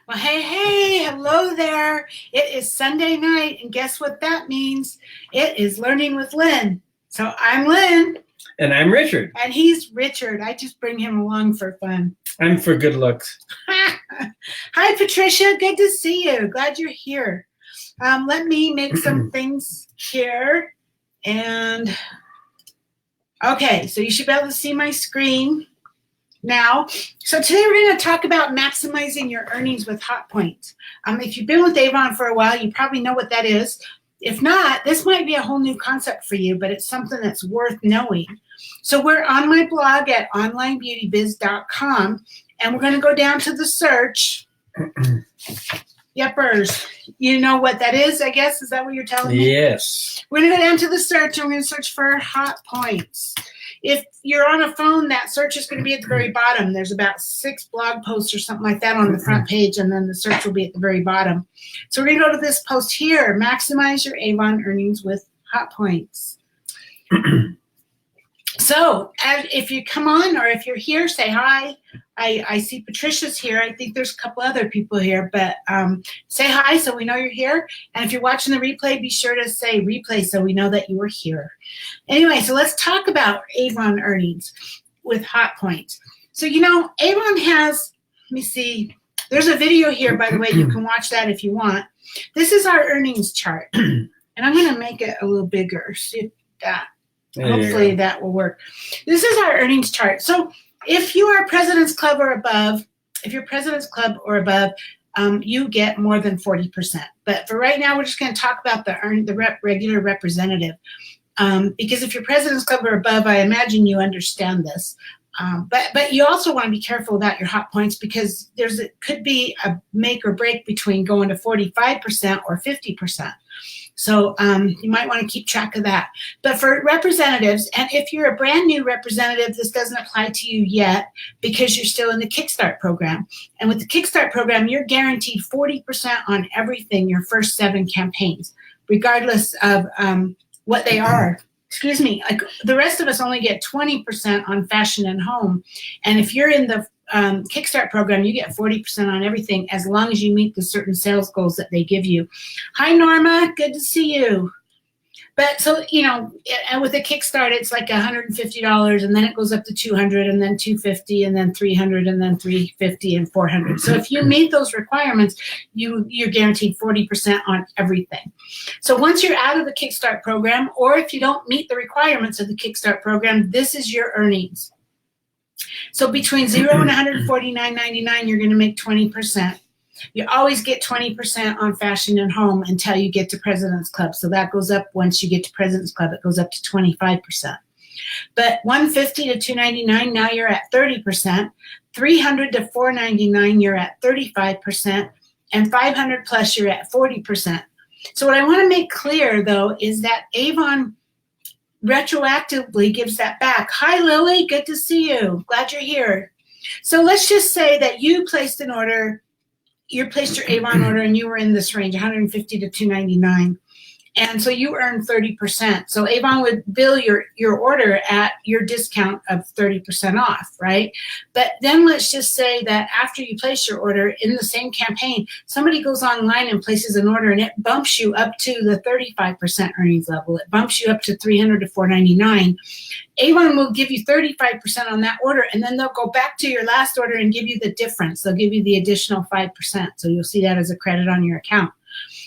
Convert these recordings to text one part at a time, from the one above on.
Well, hey, hello there. It is Sunday night, and guess what that means? It is Learning with Lynn. So I'm Lynn. And I'm Richard. And he's Richard. I just bring him along for fun. I'm for good looks. Hi, Patricia. Good to see you. Glad you're here. Let me make some things here. And okay, so you should be able to see my screen now. So today we're going to talk about maximizing your earnings with hot points. If you've been with Avon for a while, you probably know what that is. If not, this might be a whole new concept for you, but it's something that's worth knowing. So we're on my blog at onlinebeautybiz.com, and we're going to go down to the search. Yepers. You know what that is, I guess? Is that what you're telling me? Yes. We're going to go down to the search, and we're going to search for hot points. If you're on a phone, that search is going to be at the very bottom. There's about 6 blog posts or something like that on the front page, and then the search will be at the very bottom. So we're going to go to this post here, maximize your Avon earnings with hot points. So if you come on or if you're here, say hi. I see Patricia's here. I think there's a couple other people here, but say hi so we know you're here. And if you're watching the replay, be sure to say replay so we know that you were here. Anyway, so let's talk about Avon earnings with hot points. So, you know, Avon has, let me see, there's a video here, by the way. You can watch that if you want. This is our earnings chart. And I'm going to make it a little bigger. See if that. Hopefully that will work. This is our earnings chart. So if you are President's Club or above, you get more than 40%. But for right now, we're just going to talk about the regular representative. Because if you're President's Club or above, I imagine you understand this. But you also want to be careful about your hot points because it could be a make or break between going to 45% or 50%. So you might want to keep track of that. But for representatives, and if you're a brand new representative, this doesn't apply to you yet because you're still in the Kickstart program. And with the Kickstart program, you're guaranteed 40% on everything your first 7 campaigns, regardless of what they are. Excuse me, like the rest of us only get 20% on fashion and home. And if you're in the Kickstart program, you get 40% on everything as long as you meet the certain sales goals that they give you. Hi, Norma. Good to see you. But so, you know, and with the Kickstart, it's like $150, and then it goes up to $200, and then $250, and then $300, and then $350, and $400. So if you meet those requirements, you're guaranteed 40% on everything. So once you're out of the Kickstart program, or if you don't meet the requirements of the Kickstart program, this is your earnings. So between 0 and $149.99, you're going to make 20%. You always get 20% on fashion and home until you get to President's Club. So that goes up once you get to President's Club. It goes up to 25%. But $150 to $299, now you're at 30%. $300 to $499, you're at 35%. And $500 plus, you're at 40%. So what I want to make clear, though, is that Avon retroactively gives that back. Hi, Lily. Good to see you. Glad you're here. So let's just say that you placed an order. You placed your Avon order and you were in this range, $150 to $299. And so you earned 30%. So Avon would bill your order at your discount of 30% off, right? But then let's just say that after you place your order in the same campaign, somebody goes online and places an order and it bumps you up to the 35% earnings level. It bumps you up to $300 to $499. Avon will give you 35% on that order, and then they'll go back to your last order and give you the difference. They'll give you the additional 5%. So you'll see that as a credit on your account.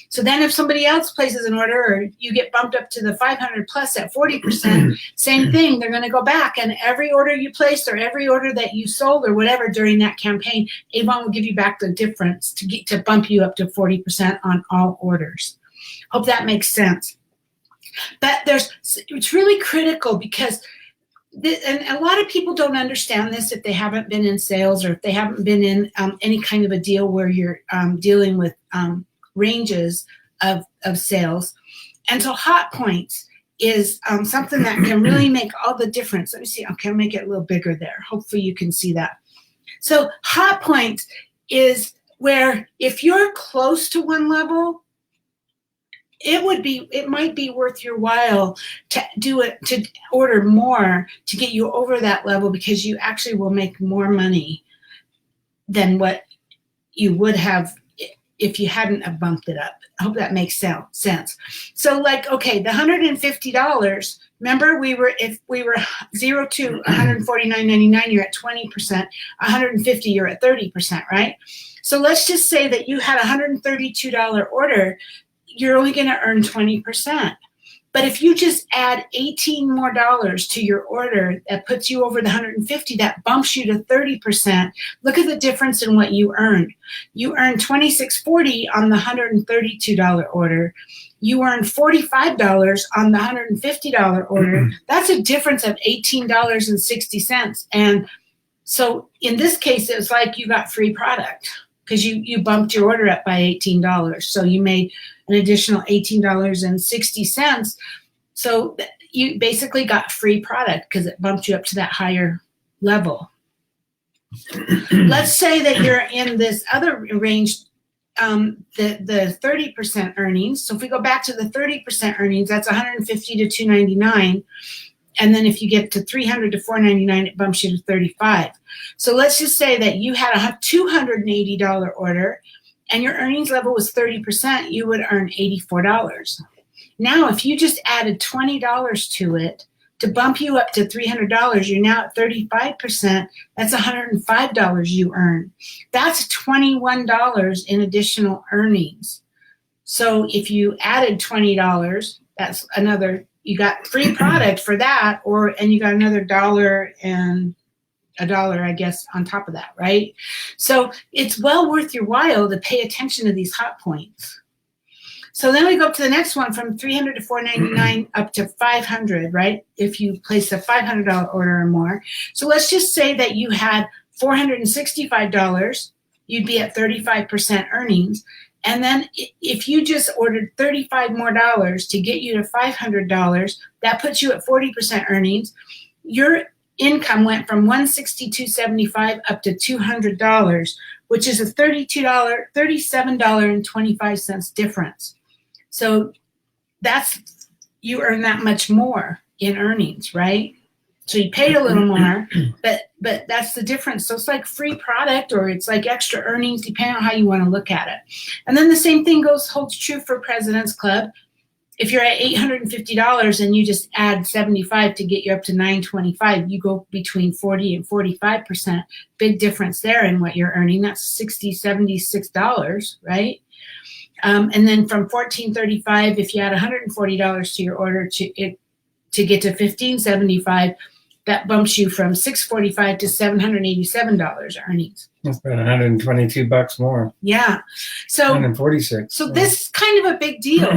So then if somebody else places an order or you get bumped up to the 500 plus at 40%, same thing. They're going to go back, and every order you placed or every order that you sold or whatever during that campaign, Avon will give you back the difference to bump you up to 40% on all orders. Hope that makes sense. But it's really critical because and a lot of people don't understand this if they haven't been in sales or if they haven't been in any kind of a deal where you're dealing with ranges of sales. And so hot points is something that can really make all the difference. Let me see. Okay, I'll make it a little bigger there. Hopefully you can see that. So hot points is where if you're close to one level, it might be worth your while to order more to get you over that level because you actually will make more money than what you would have if you hadn't have bumped it up. I hope that makes sense. So like, okay, the $150, remember if we were 0 to $149.99, you're at 20%, 150, you're at 30%, right? So let's just say that you had a $132 order, you're only going to earn 20%. But if you just add $18 more to your order, that puts you over the 150, that bumps you to 30%. Look at the difference in what you earned. You earned $26.40 on the $132 order. You earned $45 on the $150 order. That's a difference of $18.60. And so in this case, it was like you got free product because you bumped your order up by $18. So you made an additional $18.60. So you basically got free product because it bumped you up to that higher level. Let's say that you're in this other range, the 30% earnings. So if we go back to the 30% earnings, that's $150 to $299. And then if you get to $300 to $499, it bumps you to $35. So let's just say that you had a $280 order and your earnings level was 30%, you would earn $84. Now, if you just added $20 to it to bump you up to $300, you're now at 35%. That's $105 you earn. That's $21 in additional earnings. So if you added $20, that's another, you got free product for that, and you got another $1 and $1, I guess, on top of that, right? So it's well worth your while to pay attention to these hot points. So then we go up to the next one from $300 to $499 up to $500, right? If you place a $500 order or more. So let's just say that you had $465, you'd be at 35% earnings. And then if you just ordered $35 more to get you to $500, that puts you at 40% earnings. Your income went from $162.75 up to $200, which is a $37.25 difference. So that's, you earn that much more in earnings, right? So you paid a little more, but that's the difference. So it's like free product, or it's like extra earnings, depending on how you want to look at it. And then the same thing holds true for President's Club. If you're at $850 and you just add 75 to get you up to $925, you go between 40 and 45%. Big difference there in what you're earning. That's $60, $76, right? And then from $1435, if you add $140 to your order to get to $1575, that bumps you from $645 to $787 earnings. That's about $122 more. Yeah. So 146. So this is kind of a big deal.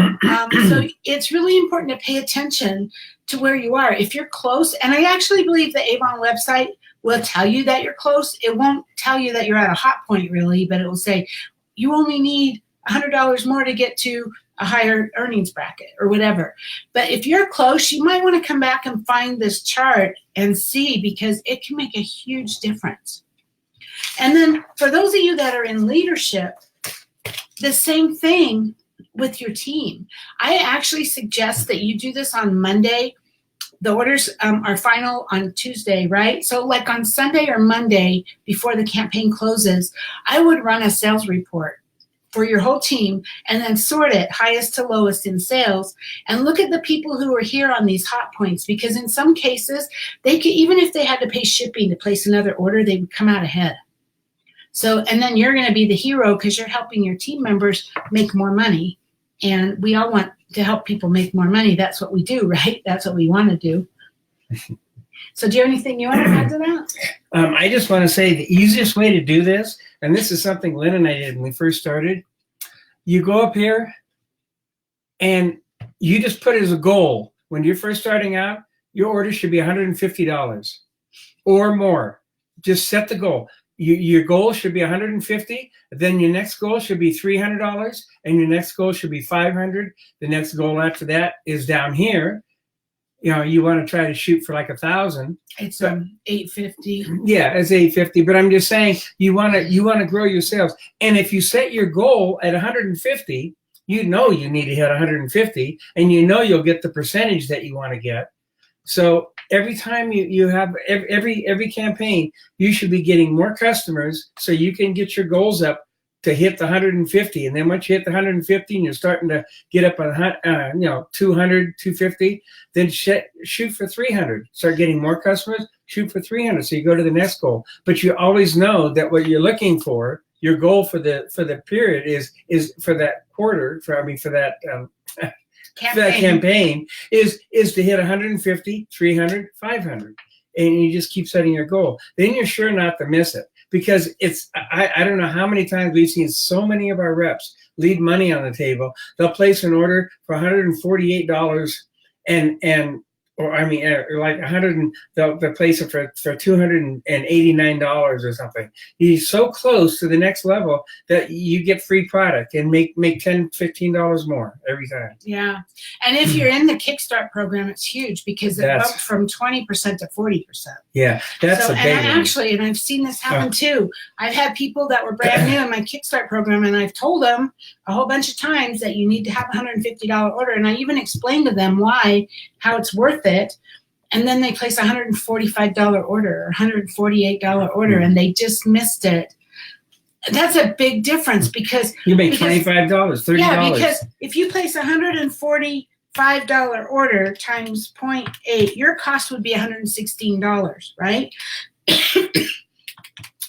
So it's really important to pay attention to where you are. If you're close, and I actually believe the Avon website will tell you that you're close. It won't tell you that you're at a hot point really, but it will say you only need $100 more to get to a higher earnings bracket or whatever. But if you're close, you might want to come back and find this chart and see, because it can make a huge difference. And then for those of you that are in leadership, the same thing with your team. I actually suggest that you do this on Monday. The orders are final on Tuesday, right? So like on Sunday or Monday before the campaign closes, I would run a sales report for your whole team and then sort it highest to lowest in sales and look at the people who are here on these hot points, because in some cases they could, even if they had to pay shipping to place another order, they would come out ahead. So, and then you're going to be the hero because you're helping your team members make more money, and we all want to help people make more money. That's what we do, right? That's what we want to do. So do you have anything you want to add to that? I just want to say the easiest way to do this, and this is something Lynn and I did when we first started, you go up here and you just put it as a goal. When you're first starting out, your order should be $150 or more. Just set the goal. Your goal should be $150. Then your next goal should be $300, and your next goal should be $500. The next goal after that is down here. You know, you want to try to shoot for like 1,000. It's $850. Yeah, it's $850. But I'm just saying you want to grow your sales. And if you set your goal at 150, you know you need to hit 150, and you know you'll get the percentage that you want to get. So every time you have every campaign, you should be getting more customers so you can get your goals up to hit the 150. And then once you hit the 150 and you're starting to get up on 200, 250, then shoot for 300. Start getting more customers, shoot for 300. So you go to the next goal. But you always know that what you're looking for, your goal for the period is for that quarter, for that campaign is to hit 150, 300, 500. And you just keep setting your goal. Then you're sure not to miss it. Because I don't know how many times we've seen so many of our reps leave money on the table. They'll place an order for $148 or like 100, and they'll place it for $289 or something. He's so close to the next level that you get free product and make $10, $15 more every time. Yeah, and if you're in the Kickstart program, it's huge because it bumped from 20% to 40%. Yeah, that's a big one. And I've seen this happen too. I've had people that were brand new in my Kickstart program, and I've told them a whole bunch of times that you need to have a $150 order, and I even explained to them how it's worth it. And then they place a $145 order or $148 order, and they just missed it. That's a big difference because you make $25, $30. Yeah, because if you place a $145 order times 0.8, your cost would be $116, right?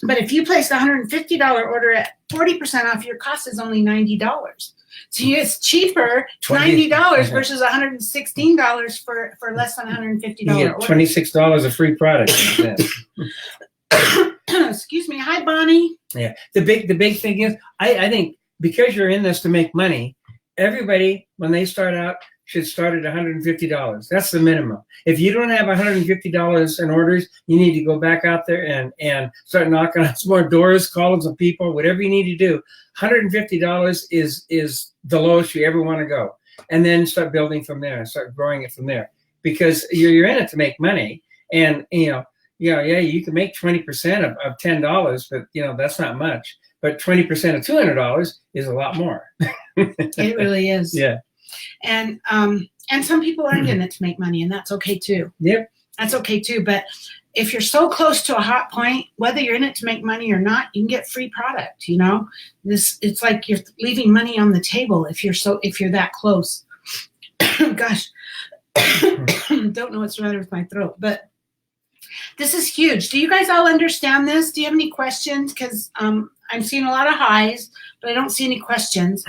But if you place a $150 order at 40% off, your cost is only $90. So it's cheaper, $90 versus $116 for less than $150 you get order. $26 of free product. Excuse me. Hi, Bonnie. Yeah. The big thing is, I think because you're in this to make money, everybody, when they start out, should start at $150. That's the minimum. If you don't have $150 in orders, you need to go back out there and start knocking on some more doors, calling some people, whatever you need to do. $150 is the lowest you ever want to go. And then start building from there and start growing it from there. Because you're in it to make money. And, you can make 20% of $10, but, that's not much. But 20% of $200 is a lot more. It really is. Yeah. And some people aren't in it to make money, and that's okay too. Yep. That's okay too. But if you're so close to a hot point, whether you're in it to make money or not, you can get free product. It's like you're leaving money on the table if you're that close. Gosh, don't know what's the matter with my throat, but this is huge. Do you guys all understand this? Do you have any questions? Because I'm seeing a lot of highs, but I don't see any questions.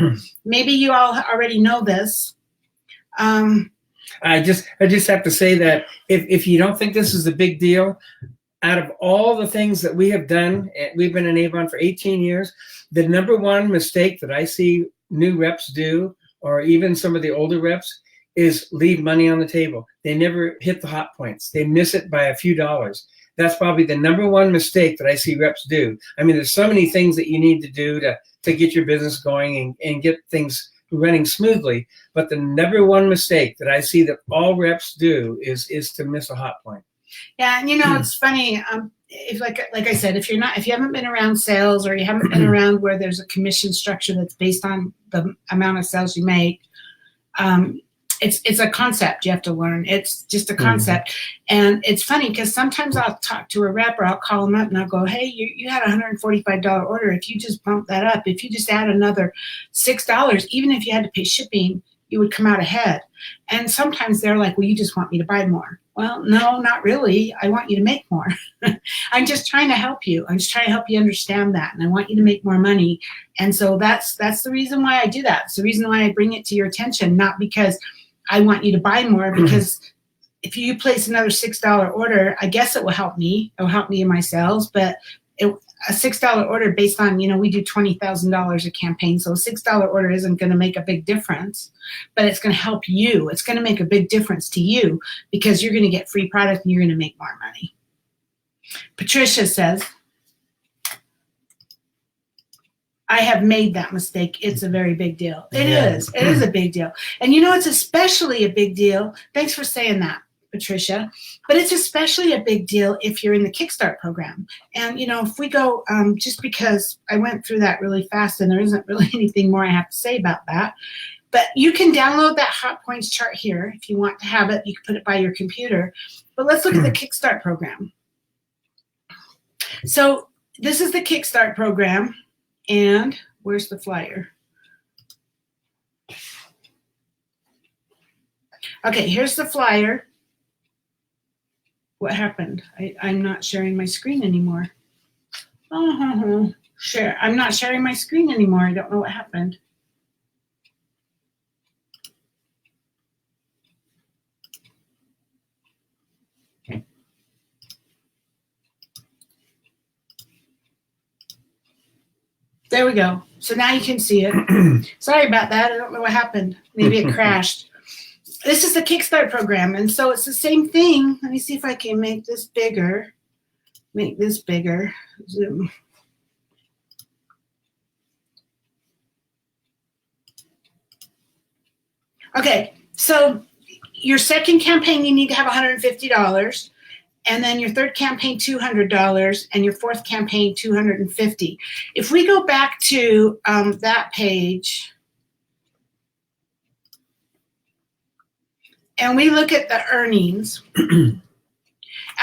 Maybe you all already know this. I just have to say that if you don't think this is a big deal, out of all the things that we have done, we've been in Avon for 18 years, the number one mistake that I see new reps do, or even some of the older reps, is leave money on the table. They never hit the hot points. They miss it by a few dollars. That's probably the number one mistake that I see reps do. I mean, there's so many things that you need to do to get your business going and get things running smoothly. But the number one mistake that I see that all reps do is to miss a hot point. Yeah, and it's funny. If like I said, if you haven't been around sales, or you haven't been around where there's a commission structure that's based on the amount of sales you make, it's a concept you have to learn. It's just a concept. And it's funny because sometimes I'll talk to a rep, or I'll call them up and I'll go, hey, you had a $145 order. If you just bump that up, if you just add another $6, even if you had to pay shipping, you would come out ahead. And sometimes they're like, well, you just want me to buy more. Well, no, not really. I want you to make more. I'm just trying to help you. I'm just trying to help you understand that. And I want you to make more money. And so that's the reason why I do that. It's the reason why I bring it to your attention, not because I want you to buy more, because if you place another $6 order, I guess it will help me. It will help me in my sales. But a $6 order based on, we do $20,000 a campaign. So a $6 order isn't going to make a big difference, but it's going to help you. It's going to make a big difference to you because you're going to get free product and you're going to make more money. Patricia says, I have made that mistake. It's a very big deal. It is. It is a big deal. And it's especially a big deal. Thanks for saying that, Patricia. But it's especially a big deal if you're in the Kickstart program. And, if we go, just because I went through that really fast and there isn't really anything more I have to say about that, but you can download that hot points chart here. If you want to have it, you can put it by your computer. But let's look at the Kickstart program. So this is the Kickstart program. And Where's the flyer? Okay, here's the flyer. What happened? I'm not sharing my screen anymore. Share. I'm not sharing my screen anymore. I don't know what happened. There we go. So now you can see it. Sorry about that. I don't know what happened. Maybe it crashed. This is the Kickstart program. And so it's the same thing. Let me see if I can make this bigger. Make this bigger. Zoom. Okay. So your second campaign, you need to have $150. And then your third campaign, $200, and your fourth campaign, $250. If we go back to that page, and we look at the earnings,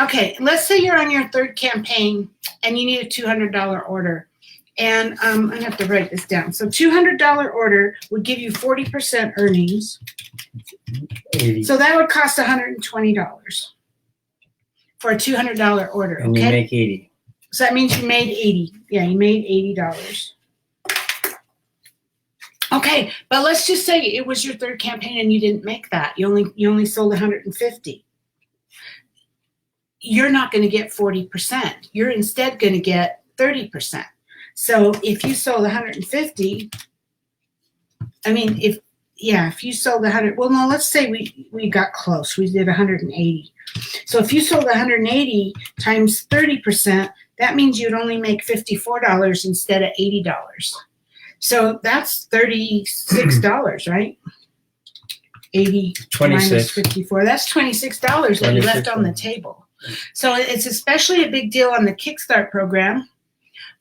okay, let's say you're on your third campaign, and you need a $200 order. And I'm going to have to write this down. So $200 order would give you 40% earnings. 80. So that would cost $120. For a $200 order, okay? And you make 80. So that means you made 80. Yeah, you made $80. Okay, but let's just say it was your third campaign and you didn't make that. You only sold 150. You're not going to get 40%. You're instead going to get 30%. So if you sold 150, I mean, if you sold 100, well, no, let's say we got close. We did 180. So if you sold 180 times 30%, that means you'd only make $54 instead of $80. So that's $36, right? 80 minus 54. That's $26 that you left on the table. So it's especially a big deal on the Kickstart program.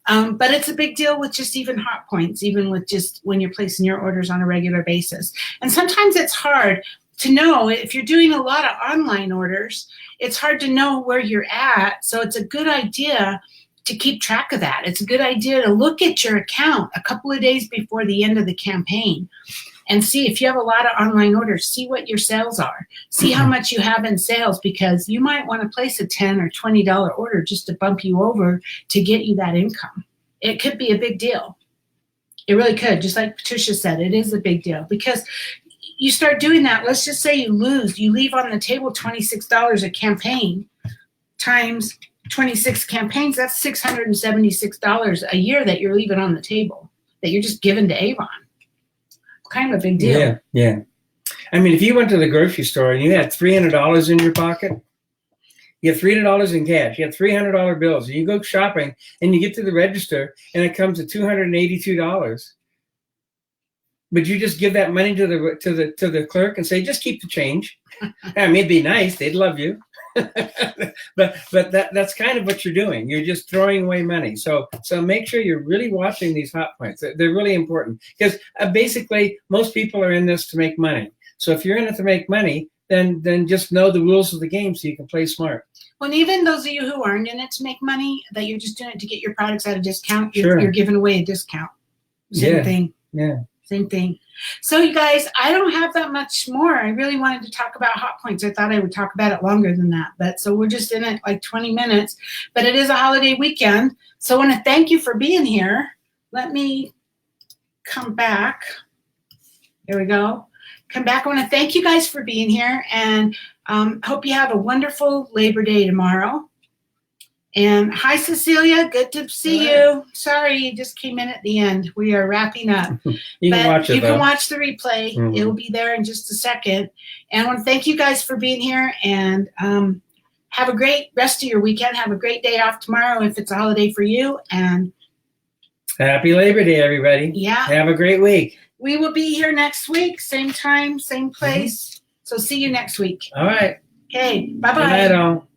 But it's a big deal with just even hot points, even with just when you're placing your orders on a regular basis. And sometimes it's hard to know if you're doing a lot of online orders, it's hard to know where you're at. So it's a good idea to keep track of that. It's a good idea to look at your account a couple of days before the end of the campaign and see if you have a lot of online orders, see what your sales are, see how much you have in sales, because you might want to place a $10 or $20 order just to bump you over to get you that income. It could be a big deal. It really could. Just like Patricia said, it is a big deal because you start doing that. Let's just say you leave on the table $26 a campaign times 26 campaigns. That's $676 a year that you're leaving on the table, that you're just giving to Avon. Kind of a big deal. Yeah. I mean, if you went to the grocery store and you had $300 in your pocket, you have $300 in cash, you have $300 bills, and you go shopping and you get to the register and it comes to $282. But you just give that money to the clerk and say, just keep the change. I mean, it'd be nice, they'd love you. but that's kind of what you're doing. You're just throwing away money. So make sure you're really watching these hot points. They're really important because basically most people are in this to make money. So if you're in it to make money, then just know the rules of the game so you can play smart. Well, even those of you who aren't in it to make money, that you're just doing it to get your products at a discount, you're giving away a discount. Same thing. Yeah. Same thing. So you guys, I don't have that much more. I really wanted to talk about hot points. I thought I would talk about it longer than that. But so we're just in it like 20 minutes. But it is a holiday weekend. So I want to thank you for being here. Let me come back. There we go. Come back. I want to thank you guys for being here. And hope you have a wonderful Labor Day tomorrow. And hi, Cecilia. Good to see you. Sorry, you just came in at the end. We are wrapping up. You can watch it, you can watch the replay. Mm-hmm. It will be there in just a second. And I want to thank you guys for being here. And have a great rest of your weekend. Have a great day off tomorrow if it's a holiday for you. And happy Labor Day, everybody. Yeah. Have a great week. We will be here next week. Same time, same place. Mm-hmm. So see you next week. All right. Okay. Bye-bye. Good night, all.